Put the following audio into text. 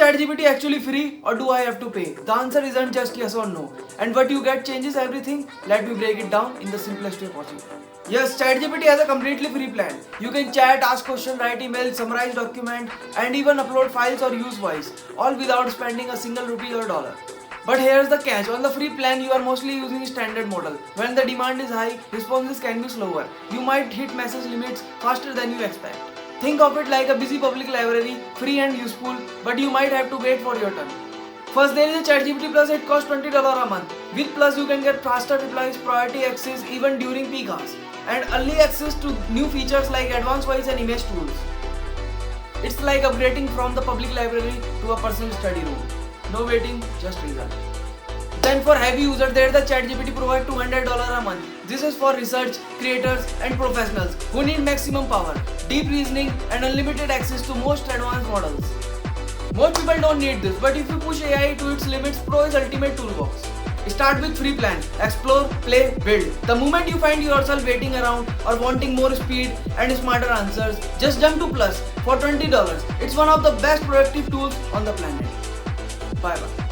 ChatGPT actually free or do I have to pay? The answer isn't just yes or no. And what you get changes everything. Let me break it down in the simplest way possible. Yes, ChatGPT has a completely free plan. You can chat, ask questions, write emails, summarize document, and even upload files or use voice, all without spending a single rupee or dollar. But here's the catch, on the free plan you are mostly using standard model. When the demand is high, responses can be slower. You might hit message limits faster than you expect. Think of it like a busy public library, free and useful, but you might have to wait for your turn. First, there is a ChatGPT Plus. It costs $20 a month. With Plus, you can get faster replies, priority access even during peak hours, and early access to new features like advanced voice and image tools. It's like upgrading from the public library to a personal study room. No waiting, just result. Then for heavy users, there the ChatGPT provides $200 a month. This is for research, creators and professionals who need maximum power, deep reasoning and unlimited access to most advanced models. Most people don't need this, but if you push AI to its limits, Pro is ultimate toolbox. Start with free plan, explore, play, build. The moment you find yourself waiting around or wanting more speed and smarter answers, just jump to Plus for $20. It's one of the best productive tools on the planet. Bye bye.